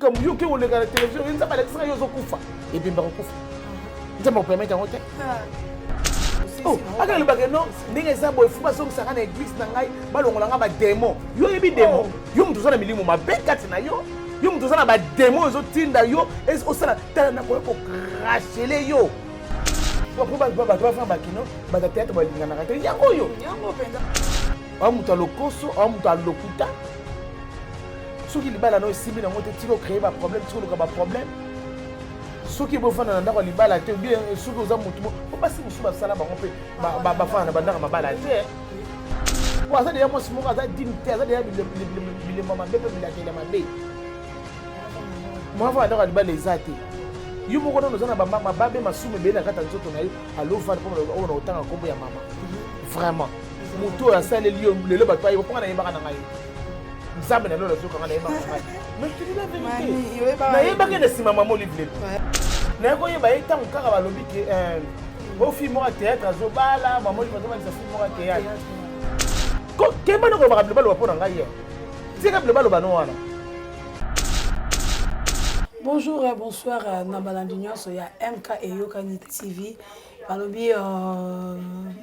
Comme yo qui on regarde la télévision, ils ne savent pas l'extrait, ils ont koufa. Et bien, ils ont koufa. Ils ne savent pas permettre en hôtel. Oh, aga le bagay non, ninga sa boy fuba so msaka na église na ngai, balongola nga ba démon. Yo yebi démon. Yo mtu zana milimo mabekati na yo. Yo mtu zana ba démon zo tinda yo, es osala tala na ko crachele yo. Wa ko ba fa ba kino, ba da théâtre ba linga na ka. Yango yo. Yango penda. Amuta lokoso, amuta lokuta. Ceux qui libala no simbi na moto tiko créer ba problème, tiko ka ba problème. Ceux qui vont faire dans la libala te bien ceux qui ont mutumo, on passe musu ba sala ba ngompe ba fa na banda ma bala te. Wa ça déjà moi simo ka ça dignité, ça déjà le maman bébé mi la tele ma bé. Moi va dans libala les até. Yo moko no zana ba mama babe masume be na kata nzoto na yo, alo fa pour on a autant kombo ya mama. Vraiment. Mutu a ça le lion le ba pa yo ponga na yeba na ngai. Nzambe na lolo soka na yeba ngai. Mais tu dis la vérité. Na yeba ke na sima mama livre. Na ko yeba eta nkaka ba lobi ke au film au théâtre azobala mama livre ba nza film au théâtre. Ko kemba no ko ba kabla ba pona ngai. Tika kabla ba no wana. Bonjour et bonsoir Nabalandi nyonso ya MK et Yokani TV. Balobi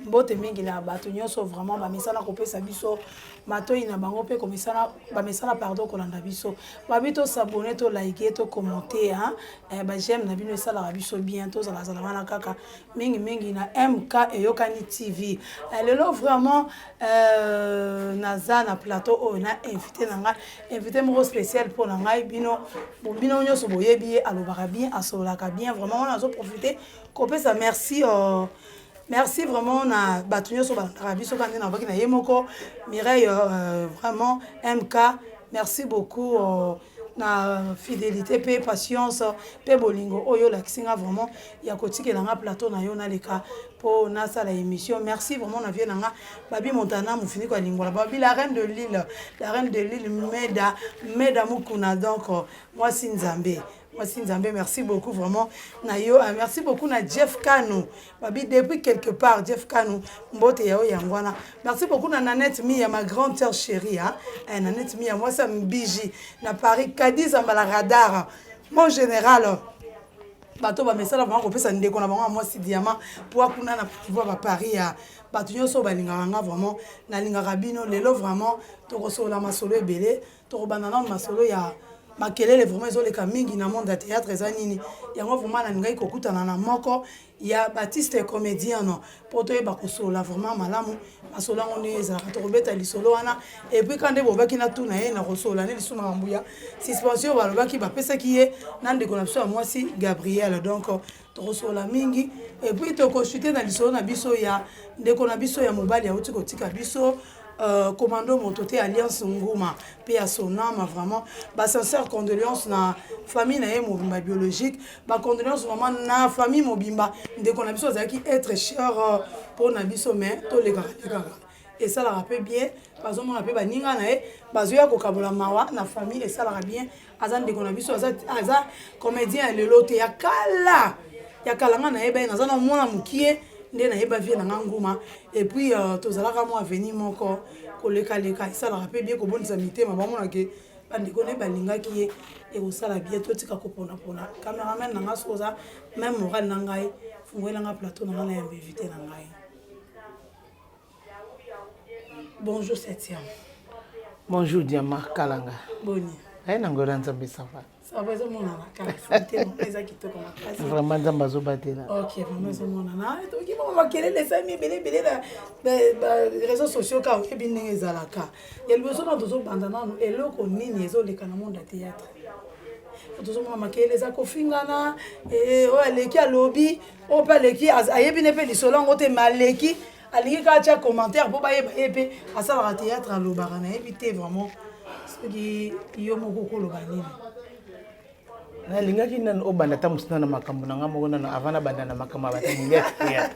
mbote mingi na bato nyonso vraiment ba misala kopesa biso matoi na bango pe komisala ba misala pardon kolanda biso. Ba bito s'abonner to liker to commenter hein. Ba j'aime na bino sala biso bientôt za la wana kaka mingi na MK et Yokani TV. Lelo vraiment naza na plateau o na invité mo spécial pour ngai bino nyonso boyebi alobaka bien asolaka bien vraiment on a profiter kopesa merci merci vraiment na batunyo so ba biso quand na baki na yemoko Mireille vraiment MK merci beaucoup na fidélité pe patience pe bolingo oyo la kisinga vraiment ya kotikela nga plateau na yo na leka po na sala émission merci vraiment na viena nga babi montana mu fini kwa lingwa babi la reine de l'île Meda Mukuna donc moi Sinzambe. Merci beaucoup vraiment. Merci beaucoup na Jeff Kano. Babi depuis quelque part Jeff Kano mbote yao yangwana. Merci beaucoup na Nanette Mia ma grande sœur chérie hein. Nanette Mia moi ça me biji na Paris Cadiz en la radar. Mon général bato ba mesala vraiment ko pesa ndeko na bango moi si diamant pour kuna na pouvoir ba Paris ya bato nyoso ba linganga vraiment na lingaka bino lelo vraiment to kosola masolo ebele to banana masolo ya makelele vraiment ezoleka mingi na monde ya théâtre eza nini yango vraiment na ngai kokutana na moko ya Baptiste comédien non poto yeba kosola vraiment malamu masola ngoni ezalaka to kobeta lisolo wana et puis quand bobaki na tuna ye na kosola ne lisuna mambuya suspension balobaki bapesaki ye na ndeko na biso ya mwasi Gabriel donc to kosola mingi et puis to consulter na lisolo na biso ya ndeko na biso ya mobali ya uti kotika biso commando Mototé Alliance Nguma pe à son âme vraiment ba sincère condoléances na famille na ye mobimba biologique ba condoléances vraiment na famille mobimba ndeko na biso zaki être cher pour na biso mais to les gars et ça la rappelle bien parce que mon appel ba ninga na ye bazoya ko kabola mawa na famille et ça la bien azan ndeko na biso aza comédien le loté ya kala na ye ba na zana mona mukie nde na yeba vie na nguma et puis tozalaka mo avenir moko koleka ça la rappelle bien ko bonisa mitema ba mona ke bandiko ne balingaki ye et ko sala bien to tika ko pona cameraman na ngasoza même moral na ngai fungwela nga plateau na ngana ya invité na ngai. Bonjour Septième. Bonjour Diama Kalanga. Boni. Na ngora nzambe ça va. Ça va mon santé mon pesa qui to comme ça. Vraiment nzamba zo batela. OK, vraiment mon nana. To ki mo makele les amis belé na réseaux sociaux ka e bin ngezalaka. Ya liboso na tozo bandana no eloko nini ezo leka na monde théâtre. Tozo mo makele za kofingana o aleki alobi o pa leki ayebi ne pe lisolo ngote maleki alingi ka cha commentaire bo ba yeba epe asala théâtre alobara na éviter vraiment ce qui yo moko ko lobanini. Na lingaki nan obanda tamusina na makambo na ngamo na avana banda na makama batinga ya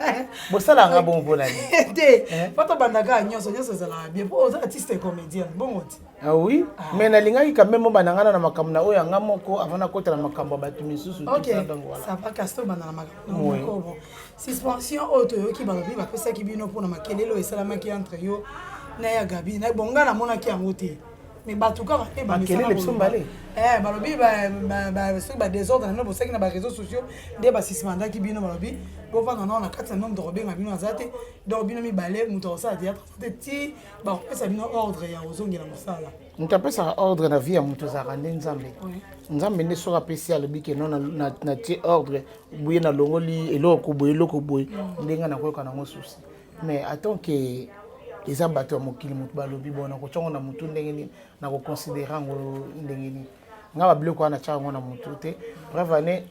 bosala ngabo mbola ni te pato banda ka nyonso za bien pour aux artistes comédiens bon moti ah oui mais na lingaki quand même banda ngana na makambo na oya ngamo ko avana kota na makambo batu misusu tout ça donc voilà ça pas casto banda na makambo ko bon suspension auto ki balobi ba pesa ki bino pour na makelelo esalamaki entre yo na ya Gabi na bonga na mona ki angote mais bato kaka te bakelele biso mbale balobi soki badésordre na bino bosaki na baréseaux sociaux nde basisimandaki bino balobi bovanda nao na kati na nombre kobenga bino aza te donc bino mibale moto akosala théâtre te ti bakopesa bino ordre ya kozongela mosala moto apesaka ordre na vie ya moto ezalaka nde nzambe nzambe nde soki apesi alobi ke no na tie ordre boye nalongoli eloko boye ndenge nakoyoka nango susi mais attend ke eza bato ya mokili moto balobi bona kotiango na motu ndenge nini nakoconsidere yango ndenge nini nga babiloko wana tiaka yango na motu te bref ane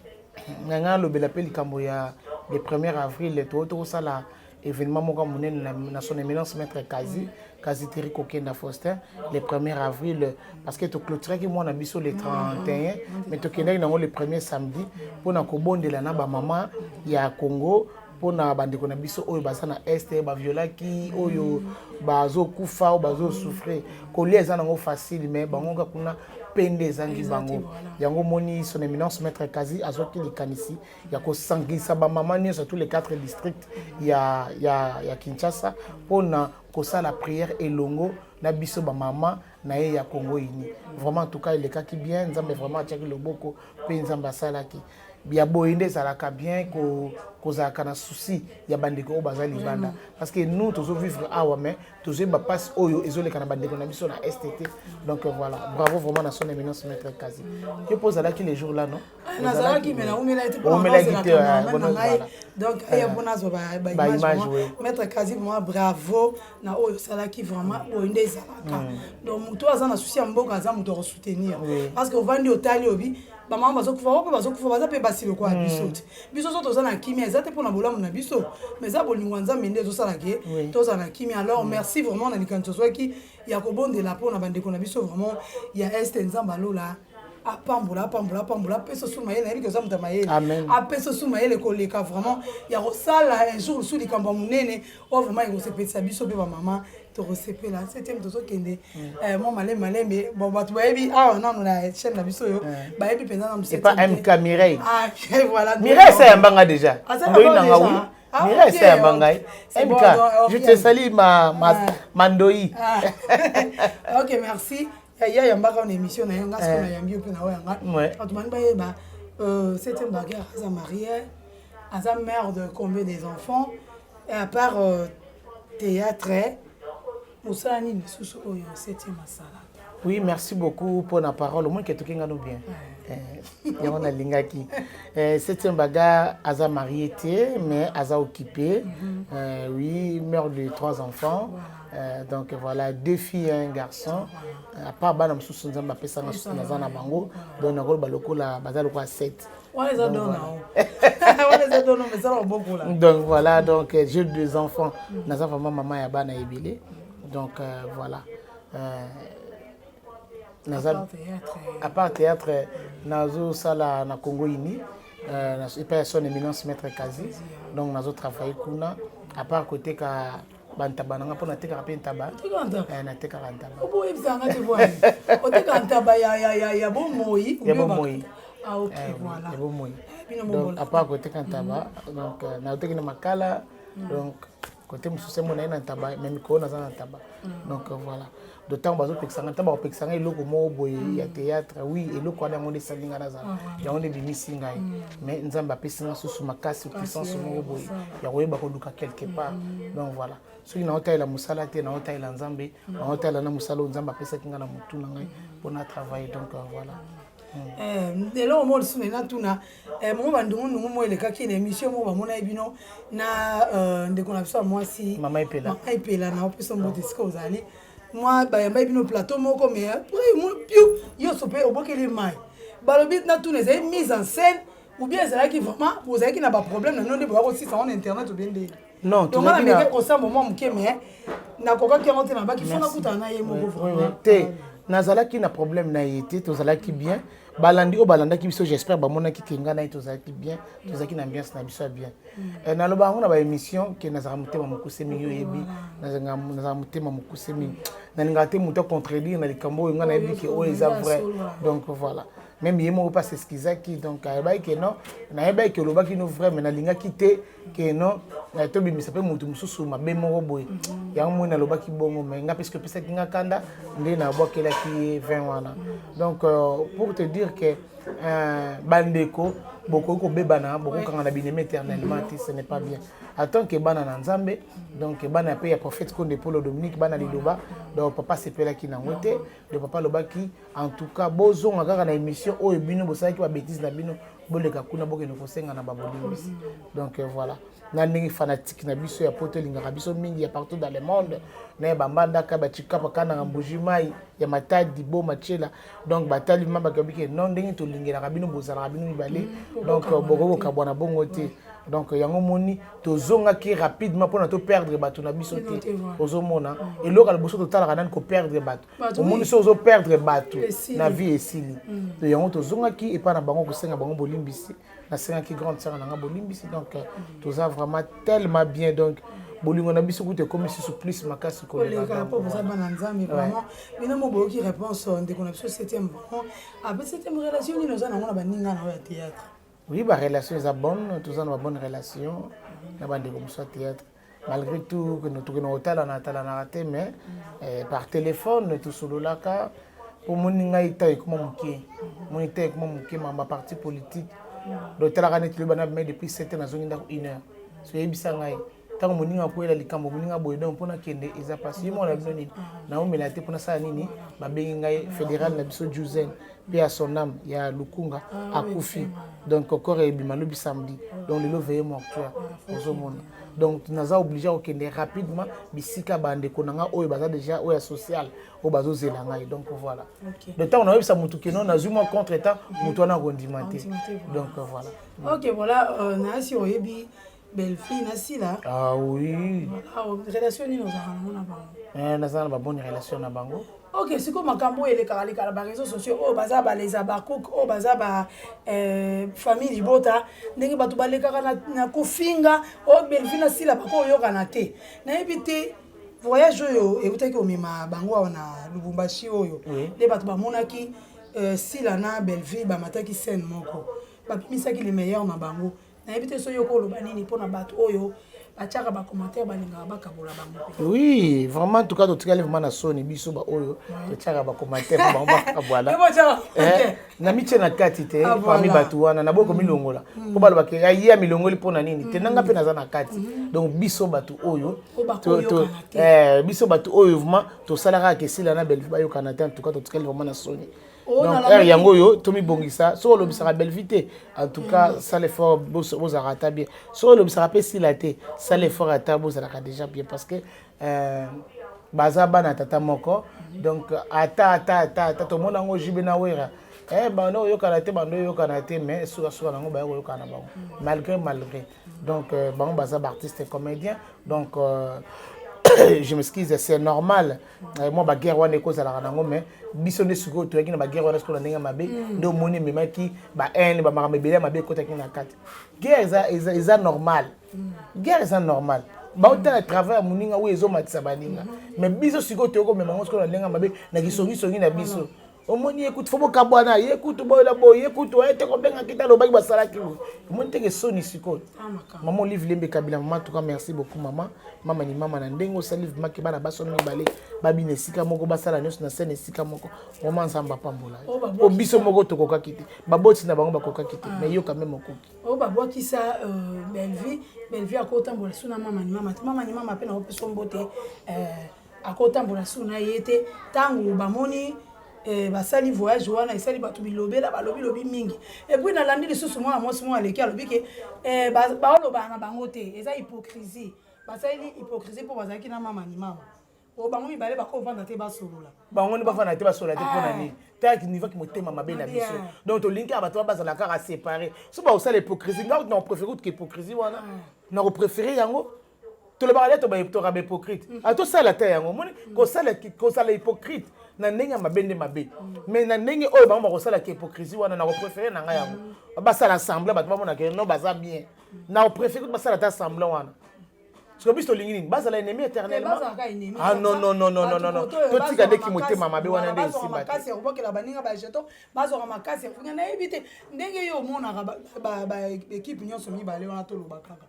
nga alobela mpe likambo ya le 1er avril tokosala événement moko monene na son éminence maître Kazi Thierry Kokenda Faustin le 1er avril parce que toclôturaki mwana biso le 31 mais tokendaki nango le 1er samedi mpona kobondela na bamama ya Congo mpona bandeko na biso oyo baza na este baviolaki oyo bazokufa oyo bazosouffrir kolia eza nango facile mais bango kaka kuna pende ezangi bango yango moni son éminence maître Kazi azoki likanisi ya kosangisa bamama nyonso tous les 4 districts ya Kinshasa mpona kosala prière elongo na biso bamama na ye ya Congo ini vraiment en tout cas elekaki bien nzambe vraiment atiaki loboko mpe nzambe asalaki bia boyinde ezalaka bien kozalaka na souci ya bandeko oyo baza libanda parce que nous tozovivre awa mais tozoyeba mpasi oyo ezoleka na bandeko na biso na STT donc voilà bravo vraiment na son éminence maître Kazi yo mpo ozalaki les jours là non nazalaki me naumela ete donc aya mpo nazwa baimage maître Kazi vraiment bravo na oyo osalaki vraiment boyinde ezalaka donc moto aza na souci ya mboka aza moto akosoutenir parce que ovandi otali obi bamama bazokufa baza mpe basi lokola biso te biso so toza na kimia eza te mpona bolamu na biso mais eza bolingo ya nzambe nde ezosalaki toza na kimia alors merci vraiment na likanisi tozwaki ya kobondela mpona bandeko na biso vraiment ya este nzambe alola apambola apesa su mayele nayebi koza moto ya mayele apesa su mayele koleka vraiment ya kosala un jour su likambo ya monene oyo vraiment ekosepelisa biso mpe bamama tokosepela septième tozokende mwa malembe bon bato bayebi awa nano na chaîne na biso oyo bayebi mpenza nano pas MK Mireille voilà Mireille esa yambanga déjà ndoyi nanga oui Mireille esa yambanga MK je te salue ma ndoyi ok merci ya yambaka na émission na yo nga siko na yambi mpe na oyo yanga bato bani bayeba septième bagarre aza marié aza mère de combien des enfants et à part théâtre mosala nini lisusu oyo septième asala oui merci beaucoup pour la parole au moins que tokenga no bien yango nalingaki septième bagarre aza marié te mais aza occupé oui mère de 3 enfants donc voilà 2 filles et un garçon à part bana mosusu nzambe apesanga naza na bango donc nakoloba lokola baza lokola 7 donc voilà donc j'ai 2 enfants naza vraiment maman ya bana ebele donc voilà à part théâtre nazo sala na Congo ini et son éminence maître Kazi donc nazo travailler kuna à part côté ka bantaba nanga pona teka pe ntaba na teka ntaba obo ebisanga te bwana oteka ntaba ya bomoyi ya bomoyi ah ok voilà ya bomoyi donc à part côté ntaba donc na oteka na makala donc côté mosusu mona na ntaba même ko na za na ntaba donc voilà d'autant bazo pexanga ntaba pexanga eloko mo boye ya théâtre oui eloko wana ngone salinga na za ya ngone bimisi ngai mais nzamba pesinga susu makasi puissance mo boye ya koyeba ko luka quelque part donc voilà soki na otayela musala te na otayela nzambe na otayela na musala nzamba pesa kinga na mutu na ngai pona travailler donc voilà lelo mo lisusu na tuna mo bandungu mo elekaki na émission mo bamona ebino na ndeko na biso mwasi mama epela na opesa mbote sika ozali moi bayamba ebino plateau moko mais après moi piu yo sope obokeli mai balobi na tuna ezali mise en scène ou bien ezalaki vraiment ozalaki na baproblème na nonde boya kosisa en internet ou bien nde non donc on a mis kosa moment moke mais nakokaki yango te na baki fona kutana na ye moko vraiment te nazalaki na problème na ye te tozalaki bien balandi o balandaki biso j'espère bamonaki kenga na ye tozalaki bien tozalaki na ambiance na biso bien naloba yango na baémission ke nazala motema mokuse yo yebi nazala motema mokuse mingi nalingaka te moto contredire na likambo oyo nga nayebi ke oyo eza vrai donc voilà même ye moko pas s'excusaki donc ayebaki ke non nayebaki ke olobaki no vrai mais nalingaki te ke non to bimisa pe mutu mususu mabe moko boye yango mona lobaki bongo mais nga parce que pesa kinga kanda ndé na bokela ki 20 wana donc pour te dire que bandeko beaucoup ko bebana beaucoup kanga na bineme éternellement ce n'est pas bien attends que bana na nzambe donc bana pe ya prophète Konde Paulo Dominique bana liloba donc papa sepela ki na ngote de papa lobaki en tout cas bozonga kaka na émission oyo bino bosaki ba bêtise na bino boleka kuna bokeno kosenga na babolimbisi donc voilà na ndenge fanatique na biso ya poto lingaka biso mingi ya partout dans le monde na bambanda ka batika pakana na mbujimai ya matadi bo machela donc batali mamba kabike non ndenge to lingela bino bozala bino mibale donc boko kabwana bongo te donc yango moni tozonga ki rapidement pour na to perdre bato na biso te ozomona eloka liboso totala kana ko perdre bato omoni so ozo perdre bato na vie esili to yango tozonga ki epa na bango kosenga bango bolimbisi na senga ki grande sœur na nga bolimbisi donc toza vraiment tellement bien donc bolingo na biso kute comme si sous plus makasi ko les gars pour ça bana nzambe vraiment bino mo boki réponse de qu'on a sur 7e bon après 7e relation ni nous on a baninga na théâtre. Oui, ma relation est bonne, tous en une bonne relation. Nous avons comme ça théâtre. Malgré tout, que nous tournons au talent, mais par téléphone, tout sur le lac, pour mon ingénieur, mon ingénieur, ma parti politique. Le talent est le depuis 7 ans, dans une heure. C'est bien. Tant que mon ingénieur est le camp, mon ingénieur est donc pour qu'il y ait des passes. Moi, on a besoin de nous mélanger pour ça. Nini, ma béningaï fédéral n'a besoin de Juzen. Puis à son âme, il y a Lukunga, à Koufi. Donc, encore et Bimanobi samedi. Donc, le levé mortuaire. Donc, nous avons obligé à aller rapidement. Bisika bande konanga oyo baza déjà oyo social au bazo zelanga. Donc voilà. Le temps on a eu ça mutu kenon na zuma contre temps mutu na gondimante. Donc voilà. OK, voilà, na si oyebi belle fille na si là. Ah oui. Relation ni nous avons na bango. Nous avons une bonne relation na bango. OK, c'est comme makambo ele kala ba réseaux sociaux o baza ba les abakouk o baza ba famille libota ndenge batu ba lekaka na kofinga o belvina sila bako yoka na te. Na ebité voyage oyo ekutaki omema bango na Lubumbashi oyo. Les batu ba monaki sila na Belleville ba mataki scène moko. Ba pimisaki les meilleurs na bango. Na ebité so yoko lo banini pona batu oyo. Oui, vraiment, en tout cas, tu as vraiment na soni biso ba oyo, tu as ba commentaire ba voilà. Na miche na kati te, parmi batu wana na boko milongola. Po ba ba ke ya milongoli pona nini? Te nanga pe na za na kati. Donc biso batu oyo, biso batu oyo vraiment to salara ke sila na Belleville ba yo Canada en tout cas, tu as vraiment na soni. Donc yango yo tomi bongisa so lo bisaka Belleville en tout cas ça l'effort vous arrêtez bien so lo bisaka pe silate ça l'effort ata vous arrêtez déjà bien parce que baza bana tata moko donc ata to mona ngo jibe na wera bando yo kana te bando yo kana te mais sur nango ba yo kana ba malgré donc bango baza artiste et comédien donc je m'excuse, c'est normal. Moi, ma guerre, on est cause à la rango, mais biso ne suko, tu as dit ma guerre, on est sur la nenga mabe, de moni mais qui, ba haine, ba maramebele, mabe côté qui na carte. Guerre, c'est normal. Guerre, c'est normal. Ba autant à travers moninga ou ezo matsabaninga. Mais biso suko, tu as dit mais mango sur la nenga mabe, na gisongi na biso. Omoni écoute faut kabwana écoute boy la boy écoute ouais te kobenga kita lo baki basala ki omoni te ke soni siko maman livre lembe kabila maman en tout cas merci beaucoup maman ni mama na ndengo sa livre maki bana baso mi balé babi ne sika moko basala nyos na scène sika moko maman samba pambola o biso moko to koka kiti baboti na bango bakoka kiti mais yo quand même okoki o babwa ki sa Belleville akotambola suna mama ni mama pe na opeso mbote akotambola suna yete tangu bamoni basali voyage wana esali batu bilobela balobi mingi et puis na landi lisusu mwana mwasi mwana leki alobi ke baoloba na bango te eza hypocrisie basali hypocrisie po bazaki na mama ni mama o bango mibale bakovanda te basolola bango ni bafana te basolola te pona ni taki niveau ki motema mabe na biso donc to linki abato bazala kaka séparer so ba osala hypocrisie nga on préfère que hypocrisie wana na préférer yango to le barale to ba hypocrite a to sala ta yango moni ko sala hypocrite na ndenge mabende mabe mais na ndenge oyo bango bakosala ki hypocrisie wana na préférer na nga yango basala semblant bato bamona ke non baza bien na préférer basala ta semblant wana parce que biso lingi nini basala ennemi éternellement ah non to tika ndeki motema mabe wana nde esimba makasi ya kobokela baninga bajeton bazwaka makasi ya kufunga nayebi te ndenge yo omonaka ba équipe nyonso mibale wana tolobakaka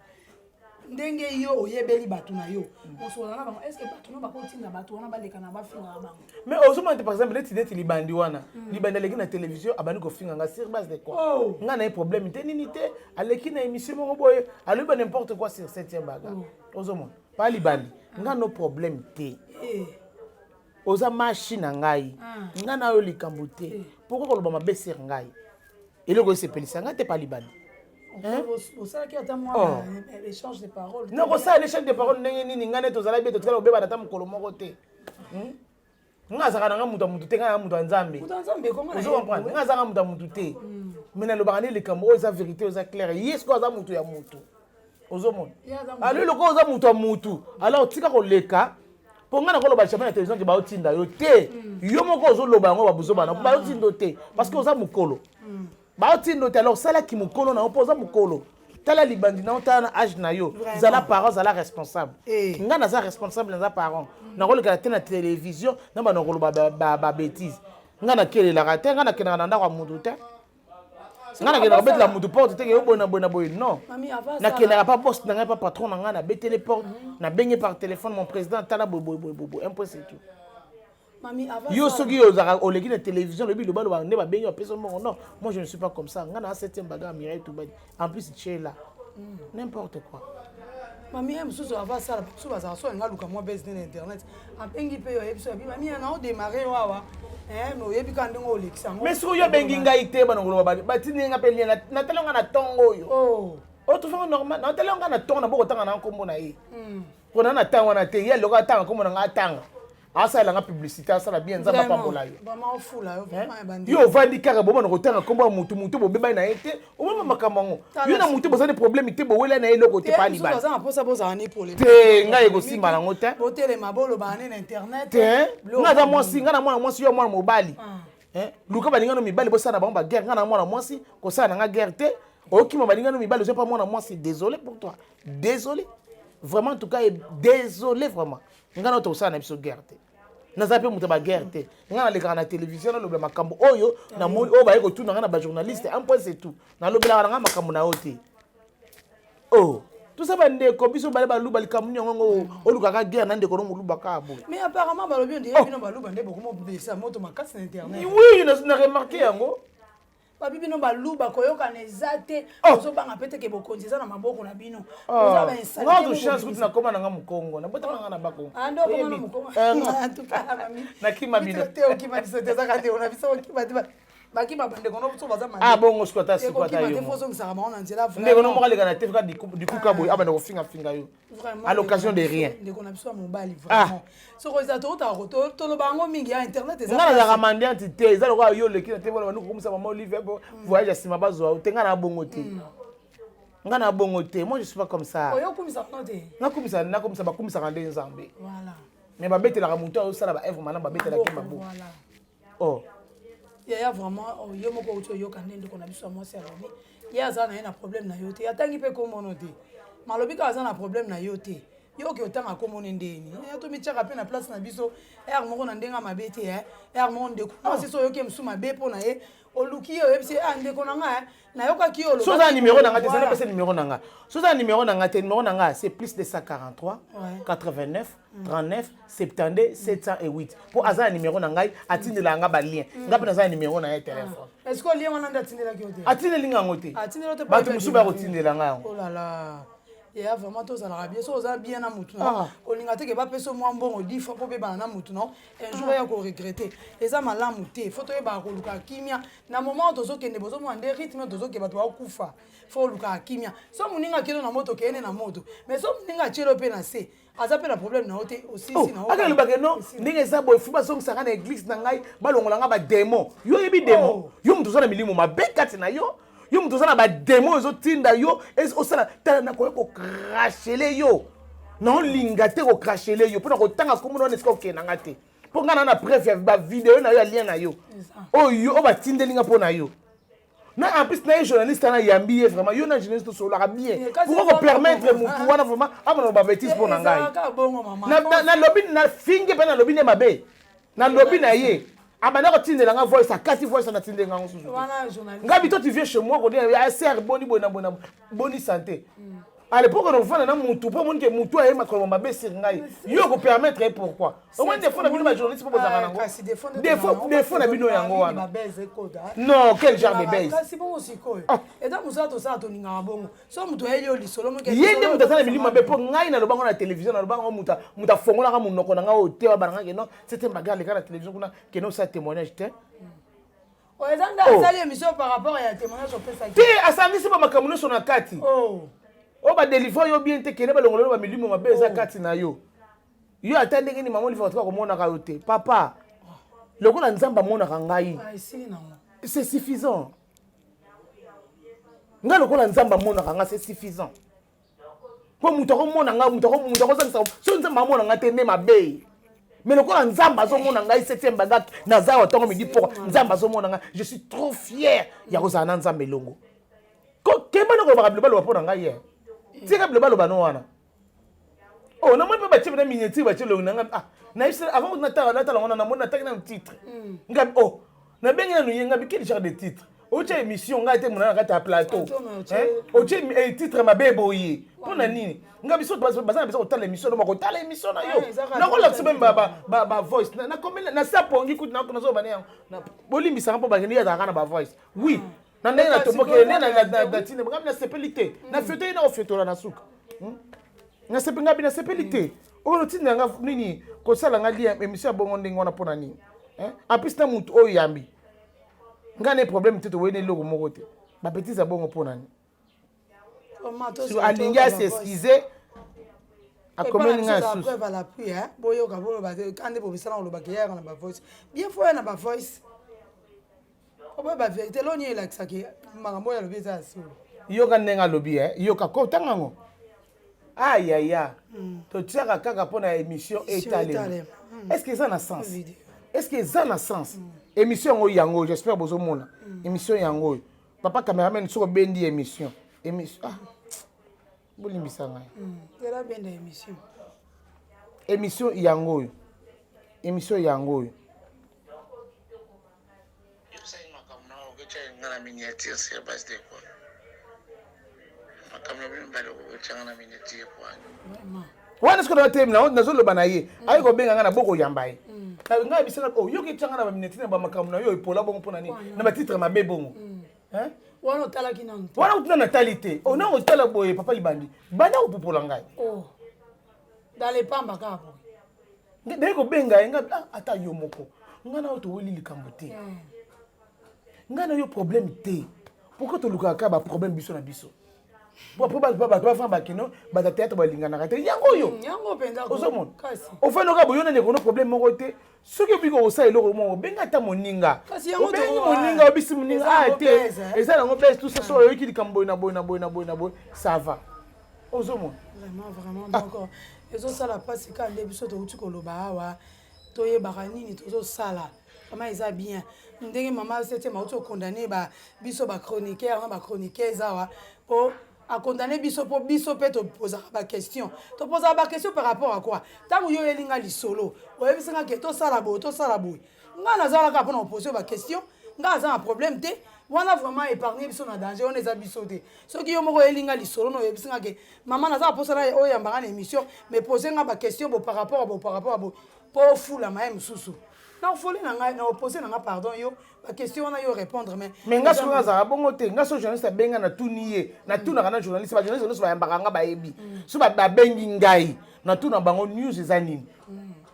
ndenge yo oyebeli bato na yo osola na bango est-ce que bato no bakotinda bato wana baleka na bafinga na bango mais ozomona te par exemple neti libandi wana libandi aleki na télévision abandi kofinga nga sur base de quoi nga na ye problème te nini te aleki na émission moko boye alobi ba n'importe quoi sur 7e baga ozomona pa libandi nga no problème te oza machine na ngai nga na yo likambo te pourquoi koloba mabe sur ngai eloko esepelisa nga te pa libandi osalaki ata mwa échange de parole non kosala l'échange de parole ndenge nini nga neti ozala bete tikala obebana ata mokolo moko te nga azaka na nga mutu ya mutu te nga na mutu ya nzambe ozocomprendre nga azaka mutu ya mutu te mais nalobaka nde likambo oyo eza vérité eza claire ye sikoyo aza mutu ya mutu ozomona alo eloko oza mutu ya mutu alors tika koleka mpo nga nakoloba champion ya télévision ke baotinda yo te yo moko ozoloba yango babuzobana baotinda te parce que oza mokolo baotinda te alors osalaki mokolo na yo mpo oza mokolo tala libandi na yo tala na age na yo zala parent zala responsable nga naza responsable naza parent nakolekala te na télévision na banakoloba babétise nga nakelelaka te nga nakendaka na ndako ya mutu te nga nakendaka betela mutu porte teke yo boye non nakendaka pa poste na ngai pa patron na ngai nabetele porte nabenge par téléphone mon président tala boye un point c'est tout yo soki oleki na télévision lobi lobaloba nde babengi bapesa mongo non moi je ne suis pas comme ça nga na 7e baga Mireille Toubadi en plus tu es là n'importe quoi mami mosusu ava sala biso bazala so nga luka mwa base na internet abengi mpe yo yebiso yabi mami na odémarrer wawa mais oyebi ka ndenge olekisa yango mais soki yo bengi ngai te banongoloba batindi nga mpe lie na tala nga na ntongo oyo otofanga normal na tala nga na ntongo na bokotanga na nkombo na ye mpona na ntango wana te ye aloko atanga nkombo na nga atanga asalanga publicité asala bien nzambe apambola yo yo ovandi kaka bomana kotanga nkombo ya mutu bobebai na ye te omema makambo yango yo na mutu bozali problème te bowela na ye eloko te pa libala te ngai ekosimba nango te te nga aza mwasi nga na mwana mwasi yo mwana mobali luka balingano mibali bosala na bango baguerre nga na mwana mwasi kosala na nga guerre te okima balingano mibali ozwa pa mwana mwasi désolé pour toi désolé vraiment en tout cas désolé vraiment nga na otosala na biso guerre te naza mpe moto baguerre te nga nalekaka na télévision nalobela makambo oyo namoni oyo baye kotuna nga na bajournaliste un point c'est tout nalobelaka na nga makambo na yo te tout ça bandeko biso bale baluba likambo nyongo olukaka guerre na ndeko no molubaka boye mais apparemment balobi ondire bino baluba nde bokomobisa moto makasi na internet oui na remarqué yango babibi no baluba koyokana eza te ozobanga mpe teke bokonzi eza na maboko na bino nga chance kuti nakoma nanga mokongo nabotama nga na bako nakima bino bakima bandeko no biso baza bongo sikwata ndeko no moko aleka na te dikuka boye abanda kofingafinga yo à l'occasion de rien ndeko na biso ya mobali vraiment soko eza totaka toloba yango mingi ya internet eza nga nazalaka mandiante te eza lokola yo oleki na te bona bandi kokomisa mama olive voyage ya nsima bazwa te nga na bongo te nga na bongo te moi je suis pas comme ça oyokumisa no te nakomisa bakomisaka nde nzambe mais babetelaka motu ayosala baevre mana babetelaki mabo yaya vraiment yo moko outi oyoka nde ndeko na biso ya mwasi alobi ye aza na ye na problème na yo te atangi mpe komono te malobi kaka aza na problème na yo te yo oke otanga komoni ndeni tomitiaka mpe na place na biso ere moko na ndenge mabe te ere moko ndeko mwasi so oyoki mosu mabe mpo na ye oluki ye oyebisi ndeko na nga nayokaki yo soza numéro na nga te ezana pesa numéro na nga soza numéro na nga te numéro na nga c'est plus de 143 89 39 72 708 mpo aza na numéro na ngai atindela nga balien nga mpe naza na numéro na ye telefone est ce que lien wana nde atindelaki yo te atindelinga yango te bato mosusu bakotindela nga yango ya vraiment tozalaka bien so oza bien na mutu na kolinga teke bapesa mwa mbongo 10 fois mpo bebana na mutu na un jour ya koregrete eza malamu te fo toyebaka koluka kimia na moment tozokende bozomona nde rythme tozoke bato bakufa fo oluka kimia so moninga kino na moto keyene na moto mais so moninga tielo mpe na se aza mpe na problème na yo te osisi na akalobake no ndenge eza boye fu bazongisaka na église na ngai balongolanga bademo yo oyebi demo yo moto oza na milimo mabe kati na yo yo moto oza na bademo ezotinda yo osala tala nakoya kokrashele yo naolinga te kokrashele yo mpona kotanga komona wana esika okendanga te mpo ngai na preuve ya bavideo na yo ya lien na yo oyo batindelinga mpo na yo na en plus na ye journaliste ana yambi ye vraiment yo na journaliste tosololaka bien pourquoi kopermettre motu wana vraiment amona babétise mpo na ngai nalobi nafingi mpe nalobi nde mabe nalobi na ye abanda kotindela nga voice akati voice anatindelinga ngo susu ngai bito tu viens chez moi kodea ya ser boni bona boni santé à l'époque on vend na mutu pour monde que mutu a ma comme mabe sur ngai yo ko permettre pourquoi au moins des fois na bino ba journaliste pour bozanga nango des fois na bino yango wana non quel genre de baisse kasi bon aussi ko et donc musa to sa to ninga bongo so mutu elio lisolo mo ke yende mutu sana bilima be pour ngai na lobango na télévision na lobango muta fongola ka munoko na nga hotel ba baranga ke non c'était bagarre les gars la télévision kuna que non ça témoignage te o ezanga sali émission par rapport à témoignage au pesa te asangisi ba makamuno so na kati o ba délivrer yo bien te kele ba longolo ba milimo mabeza kati na yo yo atendeki ni maman livre ko mona ka yote papa lokola nzamba mona ka ngai c'est suffisant nga lokola nzamba mona ka nga c'est suffisant po mutoko mona nga mutoko zangisa so nzamba mona nga te ne mabe mais lokola nzamba zo mona ngai 7e bagak na zawa tongo midi pour nzamba zo mona nga je suis trop fier ya kozala na nzamba elongo ko kemba no ko ba balo ba pona ngai tika balo ba no wana oh na moi pas bâtir na miniature bâtir le nga ah na isa avant na tala ngona na mona taka na titre nga oh na bengi na nuyenga bi quel genre de titre o cha émission nga te mona na kata plateau o cha titre mabebo yi pona nini nga biso bazana biso tala émission no ko tala émission na yo na ko la semaine ba voice na comme na sa pongi kutu na ko na zo bane na bolimbisa mpo ba ngeni ya kana ba voice oui na ndenge na tomoke na tine nga na sepelité na fete na ofetola na suka na sepenga bina sepelité o tine nga nini ko sala nga lia émission bongo ndenge wana pona nini apista mutu o yambi nga ne problème tete wene loko moko te ba petits za bongo pona nini sur alingi à s'excuser à combien nga sous après va la pluie boyo ka bolo ba quand de bobisana lo ba kiya na ba voice bien fois na ba voice oba ba vérité loni ela kisaki makambo ya lobisa solo yo ka nenga lobi yo ka ko tangango aïe aïe to tiaka kaka pona émission étalée est-ce que ça na sens est-ce que ça na sens émission ngo yango j'espère bozo mona émission yango papa cameraman soko bendi émission ah bolimbisa ngai era benda émission yango émission yango ngana miniature c'est base de quoi makamna bin balo ko changana miniature kwa wana siko na temna na zolo banaye ayi ko benga ngana boko yambaye nga bisana oh yoki changana ba miniature ba makamna yo ipola bongo pona ni na ba titre mabe bongo wana tala kinanto wana utuna natalité oh na utala boye papa libandi bana upopola ngai oh dale pamba kapo ndeko ko benga nga ata yo moko ngana auto weli likambo te ngana yo problème te pourquoi to lukaka ba problème biso na biso pour ba fa ba kino ba théâtre ba lingana ka te yango penza ko ozo kasi o fa no ka boyona ne kono problème moko te soki biko osa eloko mo benga ta moninga o bengi moninga obisi moninga te eza nango bes tout ça so yo ki likambo na boy ça va ozo mo vraiment donc ezo sala passe ka nde biso to uti ko loba awa to ye bakanini to sala comment eza bien ndenge mama 7e auto condamné ba biso ba chroniqueur ba chroniqueur zawa po a condamné biso po biso pe to poser ba question to poser ba question par rapport à quoi tango yo elinga lisolo o yebisinga ke to sala bo nga nazala ka pona poser ba question nga za un problème te wana vraiment épargner biso na danger on eza biso te soki yo moko elinga lisolo no yebisinga ke mama nazala poser na o yamba na émission mais poser nga ba question par rapport à po fula maem susu na foli na ngai na opposé na nga pardon yo la question na yo répondre mais nga so za bongo te nga so journaliste benga na tuniye na tuna kana journaliste ba journaliste ba yamba nga ba yebi so ba bengi ngai na tuna bango news za nini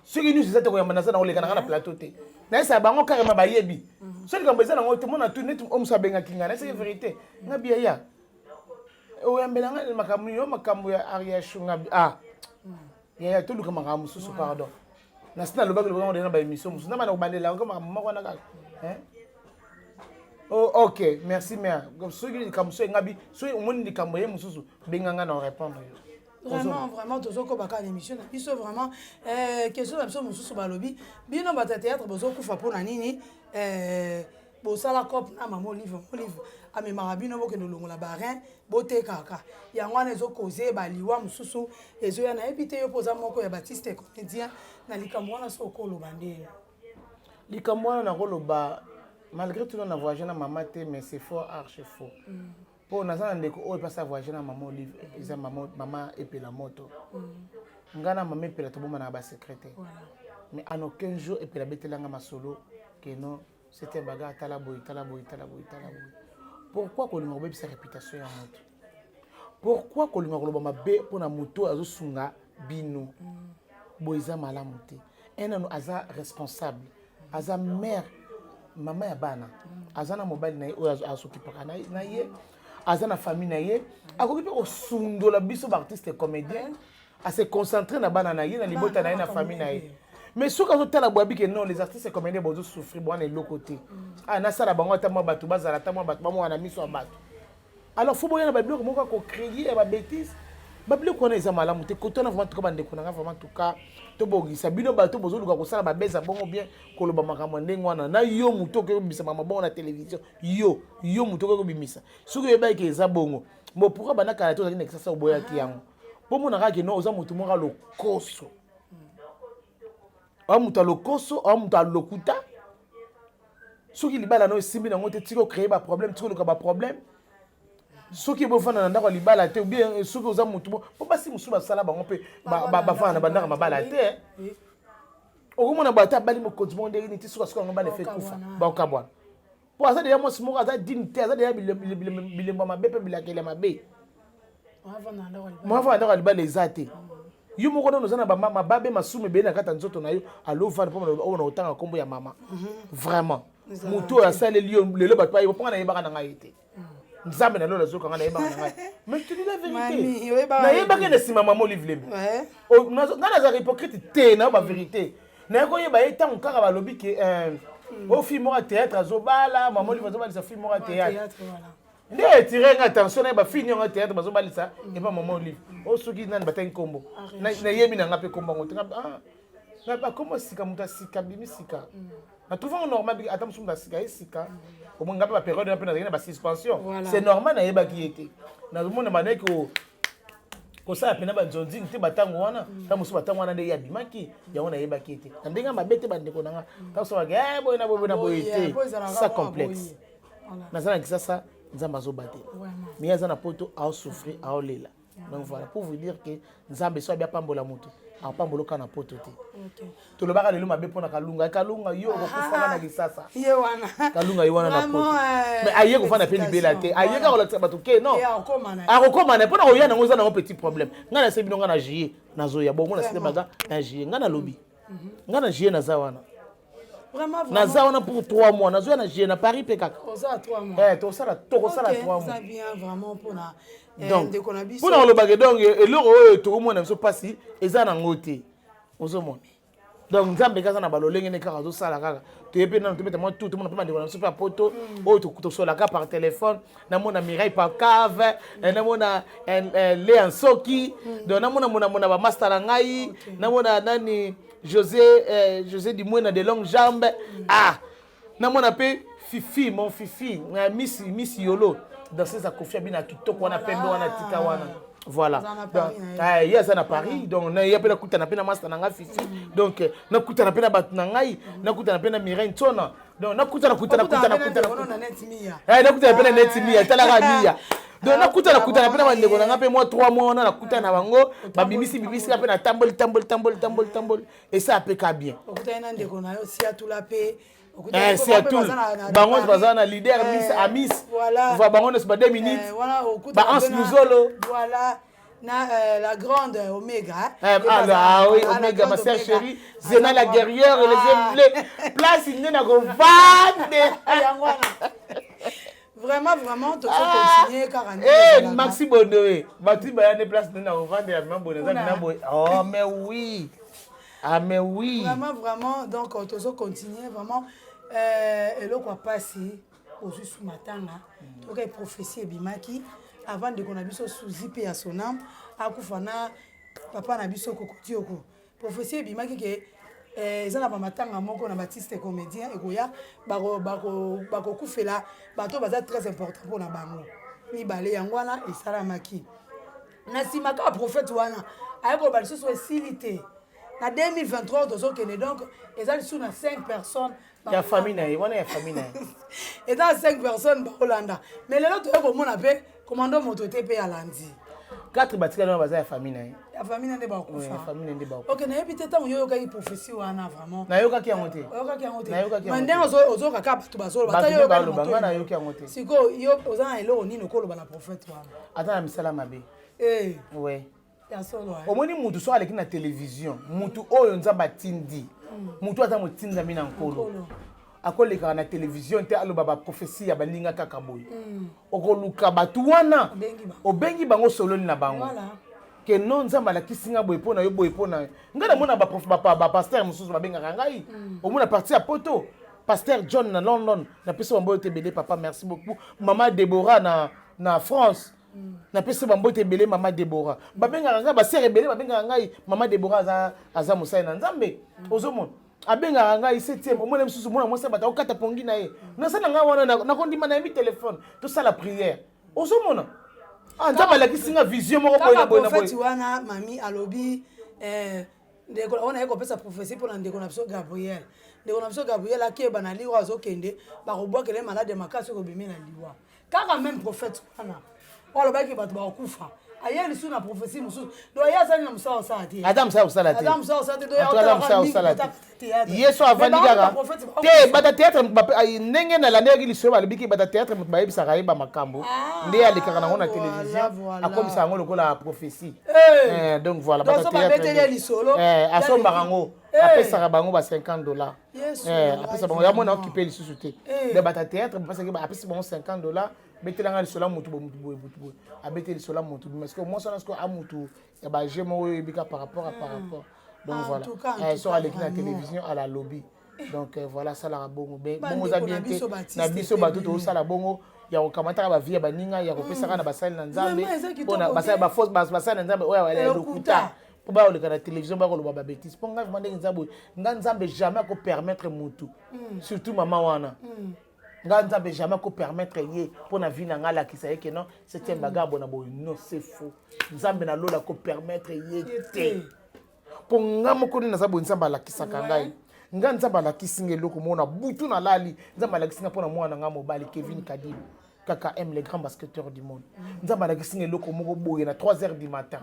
soki news za te ko yamba na za na oleka na plateau te na esa bango carrément ba yebi so li kambo za na ngoto mona tuna tu omsa benga kinga na c'est vérité nga bia ya o yambela nga makambo ya Aria Shunga ya to luka makambo susu pardon na sina lobaka lobaka ndena ba émission musu na bana kubandela ngoma mama na kaka oh OK merci mère soki comme so ngabi so umoni likambo ye mususu benganga na répondre vraiment tozoko baka l'émission na biso vraiment question na biso mususu balobi bino ba théâtre bozoko fa pona nini bosala cop na mama livre amemaka bino bokende olongola barin botekaka yango wana ezokoze baliwa mosusu ezoya nayebi te yo poza moko ya Baptiste comédien na likambo wana so okoloba ndenge likambo wana nakoloba malgré tout na voyage na mama te mais c'est fort archi faux Pour naza ndeko oyo pasa voyager na maman Olive, eza maman epela moto. Ngana maman epela to boma na ba secrétaire. Mais en aucun jour epela betelanga masolo que non, c'était bagarre talaboy. Pourquoi qu'on lui a sa réputation ya moto? Pourquoi qu'on lui a mabe pour na moto azo sunga bino? Boiza malamu te. Un aza responsable, aza mère, maman ya bana, aza na mobile na ye oyo azokipaka na ye, aza na famille na ye, akoki pe osundola biso ba artiste comédien, à se concentrer na bana na ye na libota na ye na famille na ye. Mais ce que tu as boabi que non, les artistes comédiens vont souffrir bon les côté. Ah na sala bango ta mo batu bazala ta mo batu ba mo na miso batu. Alors faut boya na ba biloko moko ko créer ba bêtise. Ba biloko na eza malamu te koto na vraiment to ba ndeko na vraiment tout cas to bogisa bino ba to bozo luka ko sala ba beza bongo bien ko lo ba makambo ndengwana na yo muto ko bimisa mama bongo na télévision. Yo muto ko bimisa. Soki ba ke eza bongo. Mo pourquoi bana kala to na kisa boya ki yango. Bo mo na ka ke no oza muto mo ka lo koso. Amuta lokoso, amuta lokuta. Ceux qui libala no simbi na ngote tiko créer ba problème, tiko loka ba problème. Ceux qui bo fana na ndako libala te ou bien ceux qui oza mutu bo ba si musu ba sala ba ngompe ba fana na bandaka mabala te. Okomo na bata bali mo kodimo ndenge ni tisuka suka ngomba le fait kufa. Ba okabwana. Po aza de mo simo aza dignité, aza de bilemba mabe pe bilakele mabe. Moi va ndako libala ezate. Yo moko no zana ba mama babe masume be na kata nzoto na yo alo va po na otanga kombo ya mama vraiment muto ya sale lio lelo bat pa yo ponga na yebaka na ngai te nzambe na lolo zoka na yebaka na ngai mais tu dis la vérité na yebaka na sima mama Olive Lembe o ngana za hypocrite te na ba vérité na ko yeba eta nkaka ba lobi ke au film au théâtre azobala mama Olive azobala sa film au théâtre nde tirer attention na ba fini au théâtre bazobala ça et pas mama Olive o soki nani bataki kombo na yebi na ngape kombo ngote na ba kombo sika muta sika bimi sika na trouvant normal bi atam sumba sika sika au moins ngape ba période na pena na ba suspension c'est normal na yeba ki était na mona maneki ko sa pena ba zonzi nte batango wana ta musu batango wana nde ya bimaki ya wana yeba ki était na ndenga mabete bandeko nanga ta so ba boy na boy te ça complexe na zana kisasa nzamba zo bater mais ya zana poto a souffrir a olela. Donc voilà, pour vous dire que Nzambe soit bien pambola moto, a pambolo kana poto te. To le baka lelo mabe pona kalunga yo ko fana na kisasa. Ye wana. Kalunga yo wana na poto. Mais aye ko fana pe libela te. Aye ka ko la bato ke non. A ko komana pona o yana ngoza na un petit problème. Ngana se binonga na jier na zoya bo mona site baga na jier ngana lobi. Ngana jier na zawana. Vraiment nazawana pour 3 mois nazoya na jier na Paris pe kaka. Oza 3 mois. To sala 3 mois. Ça bien vraiment pour na donc pour na lobake donc eloko oyo tokomona biso pasi eza na ngote ozomona donc nzambe kaza na balolenge ne kaka zo sala kaka toyepe na tobeta moi tout le monde peut mandela na super poto oyo to sola ka par téléphone na mona Mireille par cave na mona Léa Soki donc na mona ba master na ngai na mona nani José Dimwena de longue jambe na mona pe Fifi mon Fifi Miss Yolo dans ces akofia bina kitoko wana pembe wana tika wana voilà donc il y a ça na Paris donc na ya pena kutana pena master nanga Fifi donc na kutana pena batu na ngai na kutana pena Mireille Ntona donc na kutana na net mia na kutana pena net mia tala mia donc na kutana pena bandeko nanga pe moi 3 mois na kutana bango ba bimisi pena tambol et ça apeka bien okutana ndeko na yo si atula pe c'est à tout bango bazana leader Miss Amis voilà bango ne se pas 2 minutes voilà ba ans nous voilà la grande Omega oui Omega ma sœur chérie Zena la guerrière et les yeux bleus place il n'est na go vande vraiment to continuer car Maxi Bondoé Maxi ba ne place na go vande ya mambo na boy oh mais oui mais oui vraiment donc on doit continuer vraiment et là quoi passer au sous matanga donc prophétie bimaki avant de qu'on a biso sous zipé à son âme akufana papa na biso kokotioko prophétie bimaki que ezala ba matanga moko na Baptiste comédien ekoya bako kufela bato baza très important pour na bango mibale yango wana esalamaki na simaka prophète wana ayeko baliso so silité na 2023 tozokende donc ezali sous na 5 personnes ya famille na ye wana ya famille na ye eza 5 personnes bakolanda mais lelo toye komona mpe komando moto te mpe alandi 4 batikali wana baza ya famille na ye ya famille nde bakufa famille nde bakufa ok nayebi te ntango yoyokaki prophétie wana vraiment nayokaki yango te oyokaki yango te Nayokaki yango ma te. ndenge ozokaka bato bazoloba bato baloba nga nayoki yango te sikoyo yo oza na eloko nini okoloba na prophète wana ata na misala mabe ouais ya solo omoni mutu so aleki na télévision mutu oyo nzambe atindi mutu ata motindami na nkolo akolekaka na télévision te aloba baprophétie ya baninga kaka boye okoluka bato wana obengi bango sololi na bango ke non nzambe alakisi nga boye mpo na yo boye mpo na yo ngai namona bapaster mosusu babengaka ngai omona parti ya poto Pasteur John na London na pesa bambo tebele papa merci beaucoup maman Deborah na France na pesa bambo tebele maman Deborah babengaka ngai baser ebele babengaka ngai maman Deborah aza mosali na nzambe ozomona abengaka ngai 7e omona mosusu mona mwasi bato okata pongi na ye nasala ngai wana nakondima na yebi telefone tosala prière ozomona nzambe alakisi nga vision moko boye na boye na boye wana mami alobi ndeko ona ekopesa prophétie mpona ndeko na biso Gabriel ndeko na biso Gabriel akeba na liwa azokende bakobwakele malade makasi okobimela liwa kaka même prophète wana olobaki bato bakokufa ayeli su na prophétie mosusu do ye azali na mosala osala te ata mosala osala te ata mosala osala te do yeso avandi kaka te bata théâtre ndenge nalandaki lisolo balobiki bata théâtre moto bayebisaka ye bamakambo nde alekaka nango na télévision akomisa yango lokola prophétie donc voilà bata théâtre asombaka yango apesaka bango ba $50 apesa bango ya mona okipe lisusu te de bata théâtre apesi bango $50 betelanga lisolo ya motu boye abete lisolo ya motu parce que moi sona sko amutu ya ba jemo oyo ebika par rapport donc voilà so aleki na télévision à la lobby donc voilà ça la bongo bongo za bien te na biso bato to sala bongo ya kokamata ba vie ya baninga ya kopesaka na basali na nzambe pona basali ba force basali na nzambe oyo ya lokuta po ba oleka na télévision ba koloba ba bêtise po nga vande nzambe nga nzambe jamais ko permettre mutu surtout mama wana nga nzambe jamais ko permettre ye pona vie na nga la kisa yeke non c'est un bagarre bona boy non c'est faux nzambe na lola ko permettre ye te po nga moko ni nzambe nzambe la kisa kangai nga nzambe la kisinga eloko mona butu na lali nzambe la kisinga pona mwana nga mobali Kevin Kadibu kaka aime les grands basketteurs du monde nzambe la kisinga eloko moko boye na 3h du matin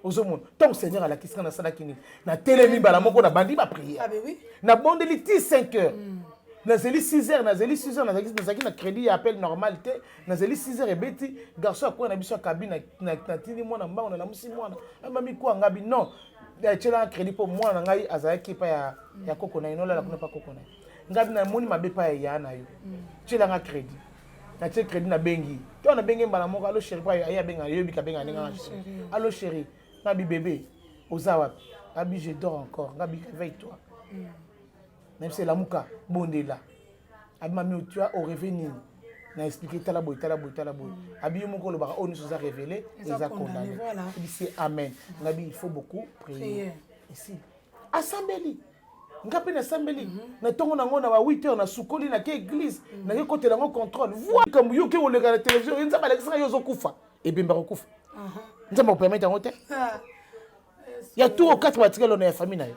ozomona tant Seigneur ala kisinga na sala kini na telemi bala moko na bandi ba prière na bondeli 5h nazeli 6h nazeli na crédit appel normal te nazeli 6h ebeti garçon akoya na biso cabine na tindi mwana mbango na lamusi mwana mami kwa ngabi non tshela crédit po mwana ngai azalaki pa ya koko na inola la kuna pa koko na ngabi na moni mabe pa ya na yo tshela nga crédit na tshela crédit na bengi to na bengi mbala moko allo chéri pa ya benga yo bika benga ninga allo chéri ngabi bébé ozawa ngabi je dors encore ngabi réveille-toi même si la mouka bondela abi mami tu as au réveil na expliquer tala boy abi yo moko lo ba on nous a révélé et a condamné il dit amen ngabi il faut beaucoup prier ici assemblée ngapi na assemblée na tongo nango na ba 8h na sukoli na ke église na ke côté nango contrôle voix comme yo ke o le la télévision nzamba alexandre yo zo kufa et bimba ko kufa nzamba o permettre ngote ya tout au 4 batikelo na famille na yo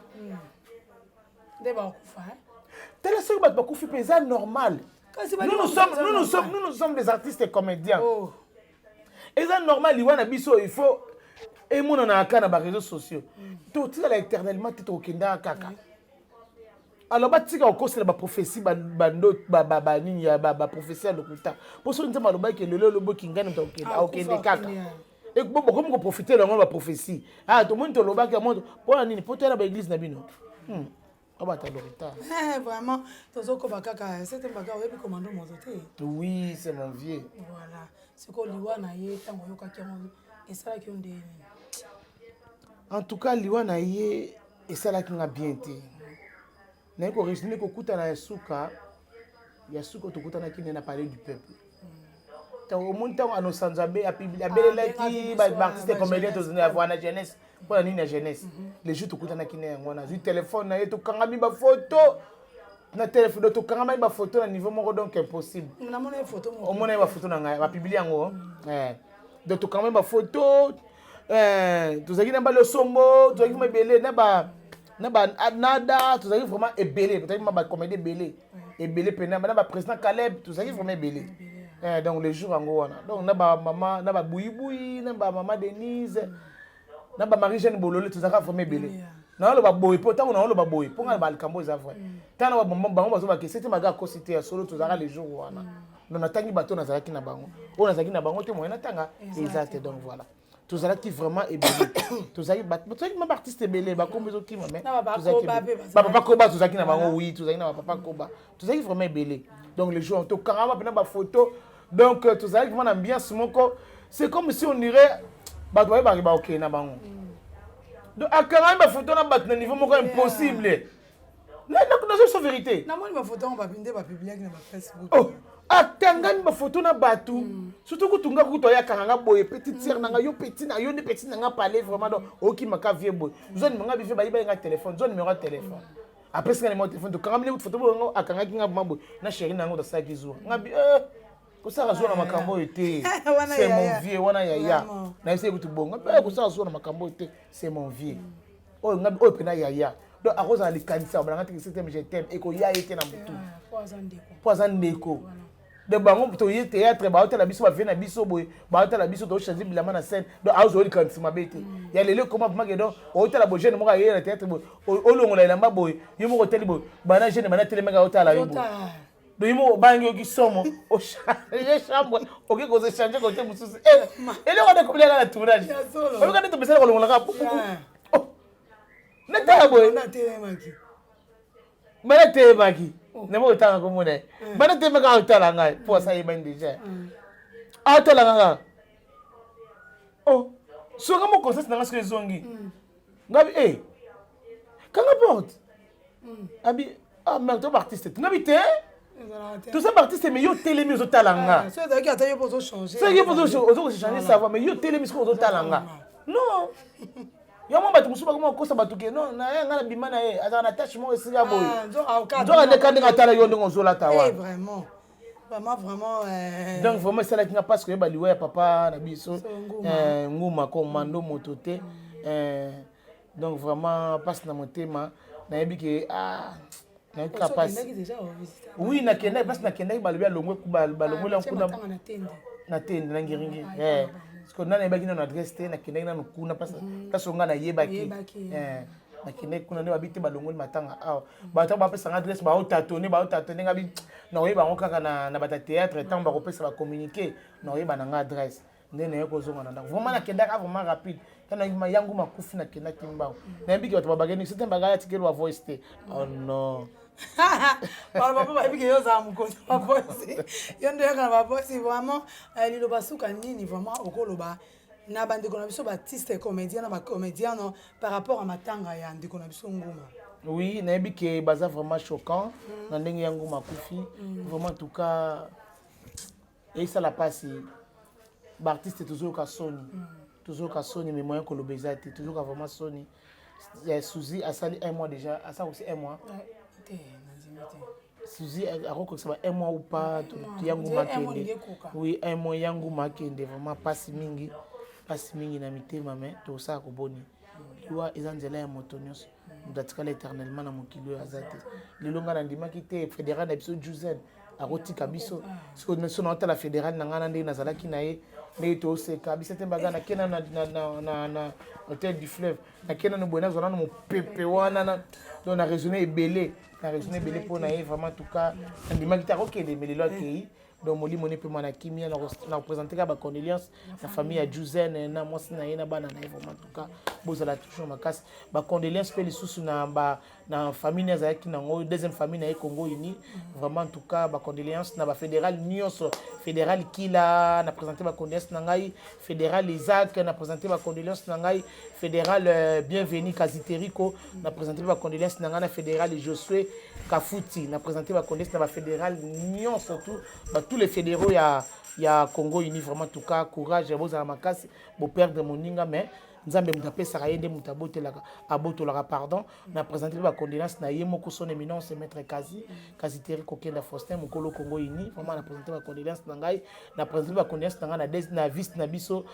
telle seule bat beaucoup fait c'est normal. Nous sommes des artistes et comédiens. Et c'est normal il biso il faut et mon on a kana ba réseaux sociaux. Tout ça éternellement tout au kenda kaka. Alors ba tika ko c'est ba prophétie ba nini ya ba prophétie lokuta. Pour ça nzama lo ba ke le bo kingana to kenda au kende kaka. Et bon comme ko profiter le ba prophétie. Ah tout le monde to lo ba ke monde pour nini pour toi na ba église na bino. Vraiment, c'est un bagage où commando oui, c'est mon vieux. Voilà. C'est que Liwana est et ça qui ont en tout cas, Liwana est et ça là qui a bien été. N'est qu'au résumé qu'on coûte à la Yasuka, Yasuka tout coûte à qui n'a parlé du peuple. Au monde temps à nos Sanzabé à Belle qui artiste comédien tous à voir la jeunesse. Pour la jeunesse, les jours tout coûtent na kiné ngona du téléphone na yeto kanga ba photo na téléphone to kanga ba photo na niveau moko donc impossible na mona photo o mona ba photo na ngai ba publier ngo de to kanga ba photo to zaki na ba le sombo to zaki ma belé na ba nada tozalaki vraiment ebele tozalaki ma bacomédie ebele pena na baprésident Caleb tozalaki vraiment ebele donc les jours yango wana donc na bamama na babuyibui na bamama Denise na bamarie Jeanne Bolole tozalaka vraiment ebele naoloba boye mpo ntango naoloba boye mpo nga balikambo eza vrai ntango bango bazobake sete maga akosite ya solo tozalaka les jours wana donc natangi bato nazalaki na bango oyo nazalaki na bango te moye natanga eza te donc voilà tozalaki vraiment ebele tozalaki ma baartiste ebele bakombo ezokima mais bapapa koba tozalaki na bango oui tozalaki na bapapa koba tozalaki vraiment ebele donc les jours tokangama mpena bafoto donc tozalaki vraiment na ambiance moko c'est comme si on irait bato bayebaki baokeye na bango donc akangami bafoto na bato na niveau moko impossible nazoso vérité namoni bafoto ngo bapinde bapubliaki na bafacebook atangani bafoto na bato surtout kutunga kuto ya kanga boye petite sœur nanga yo petit na yo ne petit nanga parler vraiment donc okimaka vie boye zone manga bife bayi nga téléphone zone numéro de téléphone après c'est numéro de téléphone to kanga mine photo bongo akanga kinga mambo na chérie nango da saki zo ngabi kosaka zo na makambo ete c'est mon vieux wana yaya na essayer kutu bongo kosaka zo na makambo ete c'est mon vieux oh ngabi oh pena yaya donc à cause de likanisa balanga te système je t'aime et ko ya ete na mutu poison ndeko de bango to ye théâtre ba hôtel la biso ba vient na biso boy ba hôtel la biso to changer bilama na scène donc a zo likanisa mabete ya lele comment ma donc hôtel la bo jeune mo ga ye na théâtre boy o longola ilamba boy yo mo hôtel boy bana jeune bana télé mega hôtel la yo donc mo bangi ki somo o changer chambre o ke ko se changer côté mususu ele ko de ko la tournage o ka de to besela ko longola ka neta boy bana te baki ne mo tanga ko mone bana te maka utala ngai po sa iba ndije atala nga oh so ngamo concert nanga skwe zongi ngabi kanga porte abi mais to artiste ngabi te tout ça artiste mais yo télé mi utala nga so da ki ata yo pozo changer so yo pozo changer ça va mais yo télé mi ko utala nga non yo mo batu musuba ko kosa batu ke non na nga na bima na azana tâche mo esika boy nzo ande kandi ngatala yo ndongo zola tawa vraiment donc vraiment c'est là qui n'a pas ce que baliwe papa na biso nguma ko mando motote donc vraiment passe na motema na yebi ke na ka passe oui na kenda passe na kenda baliwe alongwe ku balongwe la kuna na tende na ngiringi parce que nana yebaki na adresse te na kenda na kuna passe nga na yebaki na kenda kuna ne babiti balongwe matanga awa bato ba pesa adresse ba otatone ngabi na oyeba ngo kaka na bata théâtre tant ba kopesa ba communiquer na oyeba na nga adresse ndene yeko zonga na ndako vraiment na kenda ka vraiment rapide kana yangu makufi na kenda kimba na yebiki bato babageni c'était bagaya tikelo wa voice te oh non papa babi ke yo za mukosi ba voice yo ndo yakana ba voice vraiment lilo basuka nini vraiment okoloba na bandeko na biso ba artiste comédien na ba comédien non par rapport à matanga ya ndeko na biso nguma. Oui, nayebi ke baza vraiment choquant na ndenge yangu makufi vraiment en tout cas et ça la passe ba artiste toujours ka soni mais moyen ko lobezati toujours ka vraiment soni Suzy a sali un mois déjà a ça aussi un mois Suzy a recoxé un mois ou pas yangu makende oui un mois yangu makende vraiment passe mingi na mitema mais to ça ko boni liwa ezanzela ya motonyos ndatikala éternellement na mokilo azate lilonga na ndimaki te fédéral na biso Juzen akotika biso so na hôtel la fédéral na ngana ndé nazalaki na ye mais to seka biso te mbaga na kena na hôtel du fleuve na kena no bona zona no pepe wana na donc na raisonner belé pour na ye vraiment en tout cas ndimaki te akokende mais lelo akei donc molimo ne pe mana kimia na représenter ka ba condoléances la famille à Juzen na mwasi na ye na bana na vraiment en tout cas bozala toujours makasi ba condoléances pe lisusu na famille na zaki na ngo deuxième famille na ye Congo Uni vraiment en tout cas ba condoléances na ba fédéral nyonso fédéral Kila na présenter ba condoléances na ngai fédéral Isaac na présenter ba condoléances na ngai fédéral Bienvenue Kaziteriko na présenter ba condoléances na ngai na fédéral Josué Kafuti na présenter ba condoléances na ba fédéral nyonso surtout tous les fédéraux il y a Congo Uni vraiment en tout cas courage bozala makasi bo perdre moninga mais nzambe mutapesaka ye nde abotolaka pardon na présenté ba condoléances na ye moko son éminence maître Kazi Terry Kokenda Faustin mokolo Congo uni vraiment na présenté ba condoléances na ngai na présenté ba condoléances na ngai na vice na biso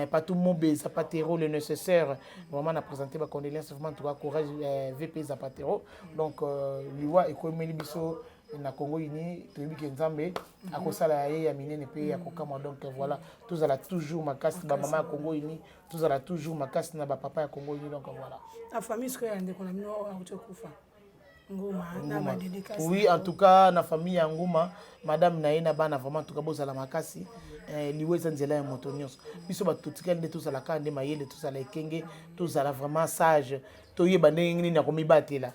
Patou Mombe Zapatero le nécessaire vraiment na présenté ba condoléances vraiment en tout cas courage VP Zapatero donc liwa ekomeli biso na Congo uni toyebi ke nzambe akosala ye ya minene pe ya kokama donc voilà tous ala toujours makasi ba mama ya Congo uni tous ala toujours makasi na ba papa ya Congo uni donc voilà la famille ce que yande kona mino akutokufa ngoma na ba dédicace oui en tout cas na famille ya ngoma madame na ye na bana vraiment en tout cas bozala makasi liweza nzela ya moto nyonso biso batutikali nde tozala ka nde mayele tozala ekenge tozala vraiment sage toyeba ndenge nini ya komibatela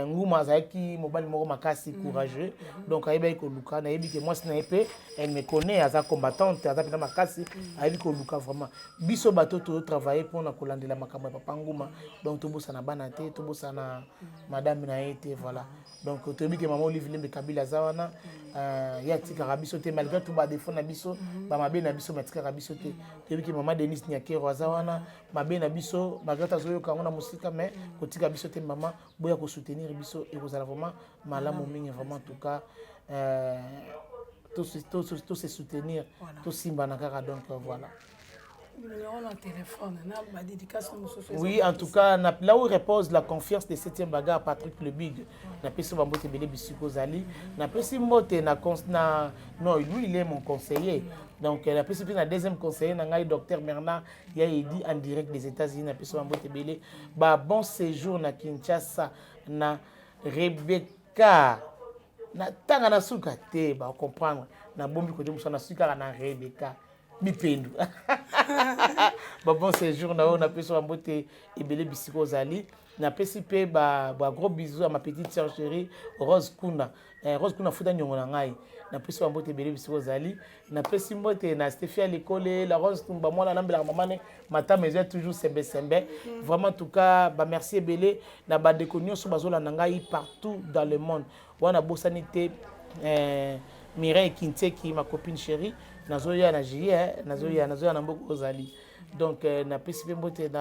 nguma azalaki mobali moko makasi courageux donc ayebaki koluka nayebi ke mwasi na ye mpe elle me connaît aza combattante aza mpena makasi ayebi koluka vraiment biso bato totravaille mpona kolandela makambo ya papa nguma donc tobosana bana te tobosana madame na ye te voilà donc toyebi ke mama Olive Lembe Kabila aza wana ye atikaka biso te malgré tout badefo na biso bamabe na biso batikaka biso te toyebi ke mama Denise Nyakero aza wana mabe na biso malgré azoyoka yango na mosika mais kotika biso te mama boya soutenir biso et vous allez vraiment malamu mingi vraiment en tout cas tous se soutenir tous simba na kaka donc voilà. Oui, en tout cas, là où repose la confiance de 7e bagarre, Patrick Lebig, n'a pas si Bambote Bele Bissiko Zali, n'a pas si Mote non, lui il est mon conseiller. Donc, n'a pas si la deuxième conseiller, n'a docteur Bernard, il a dit en direct des États-Unis, n'a pas si Bambote Bele, bon séjour na Kinshasa, na Rebecca, na tanga na suka te, ba comprendre, na bombi côté na suka na Rebecca. Bipendu. Bon séjour na on a pu sur Bambote Ebele Bissiko Zali. Na PCP gros bisous à ma petite sœur chérie Rose Kuna. Rose Kuna futa nyongo na ngai. Na pu sur Bambote Ebele Bissiko Zali. Na PCP mbote na Stéphie à l'école la Rose Tumba moi la lambela mamane mata mais toujours sembe. Vraiment en tout cas merci Ebele na ba déconio sur bazola na ngai partout dans le monde. Wana bosanité Mireille Kinteki ma copine chérie. Nazoya na Juillet, nazoya na mboko ozali. Donc na PCP mbote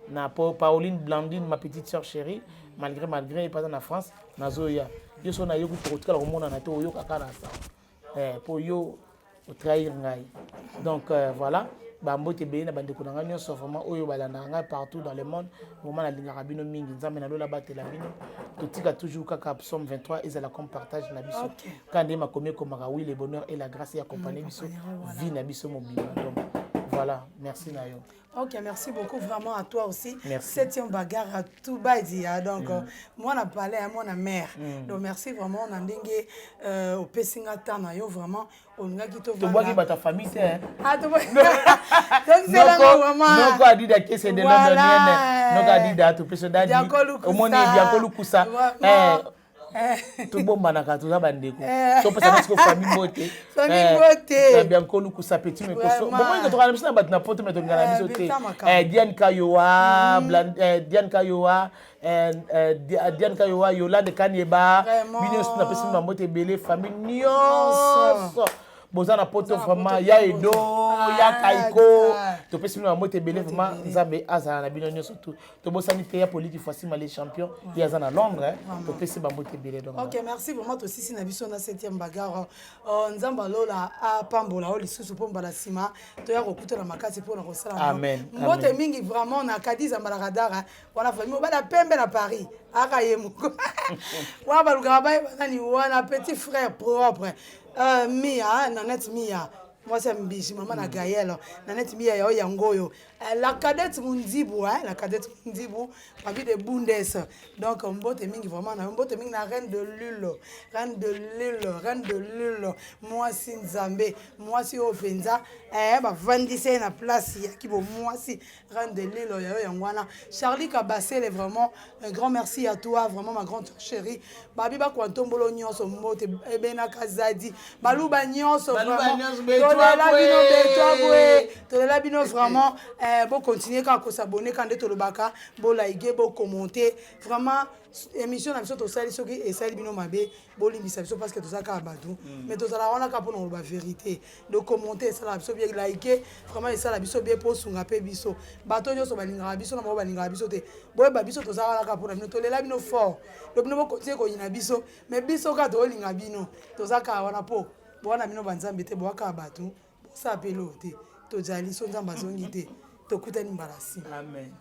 na Pauline Blandine ma petite sœur chérie, malgré pas en France, nazoya. Yo so na yoku kotika la komona na to yo kaka na sa. Pour yo trahir ngai. Donc voilà, ba mbote be na bande kunanga nyonso vraiment oyo balanda ngai partout dans le monde. Moment na linga rabino mingi nzambe na lola batela bino. Totika toujours kaka psaume 23 ezala comme partage na biso. Quand ma commis comme oui le bonheur et la grâce et accompagner biso vie na biso mobile. Donc voilà, merci Nayo. Ok, merci beaucoup vraiment à toi aussi. Merci. 7e bagarre à tout badi. Donc, moi, on a parlé à mon mère. Donc, merci vraiment. On a dingue au Pessinga Tana. Yo, vraiment, on a quitté. Tu vois que ta famille, c'est. Ah, tu vois. Donc, c'est là vraiment. Non, quoi, dit que c'est de l'Ondonienne. Non, quoi, dit d'être tout petit. Au moins, il y a Diakolu Koussa. Tout bon banaka tout ça bandeko so parce que famille beauté bien kolu ku sapeti me ko so bon ko to kana bisna bat na poto me to ngana biso te Diane Kayowa Diane Kayowa Yolande Kanyeba bino na pesi na mote belé famille nyonso bozana poto vraiment ya edo ya kaiko to pesi na mote belé vraiment nzambe azana na bino nyonso tout to bosani te ya politique facile les champions ya zana Londres to pesi ba mote belé donc OK, merci vraiment to sisi na biso na 7e bagarre nzamba lola a pambola o lisusu pomba la sima to ya kokuta na makasi pona ko sala amen mbote mingi vraiment na kadiza mbaradara wana famille bala pembe na Paris aka yemu wa baluka ba nani wana petit frère propre Mia, Nanette Mia, moi c'est Mbishi, maman na Gaël, Nanette Mia ya Yangoyo, la cadette Mundibu, la cadette Mundibu, parmi des Bundes. Donc on botte mingi vraiment, on botte mingi na reine de Lille, moi si Nzambe, moi si Ofenza, bah vendissez na place ya ki bo moi si reine de Lille ya Yangwana. Charlie Kabassel est vraiment un grand merci à toi, vraiment ma grande chérie. Babi ba kwantombolo nyonso mbote ebena kazadi, baluba nyonso vraiment. tolela bino betwabwe tolela bino vraiment bo continuer ka ko s'abonner quand to lobaka bo liker bo commenter vraiment émission na biso to sali soki esali bino mabe bo limbisa biso parce que to saka badu mais to sala wana ka pona ba vérité de commenter ça la biso bien liker vraiment ça la biso bien po sunga pe biso bato nyoso balinga biso na ba linga biso te boye ba biso to sala ka pona bino to lela bino fort do bino bo continuer ko yina biso mais biso ka to linga bino to saka wana po bona bino banzambe te boaka batu sa pelo te to jali so nzamba zongi te to kutani mbarasi Amen.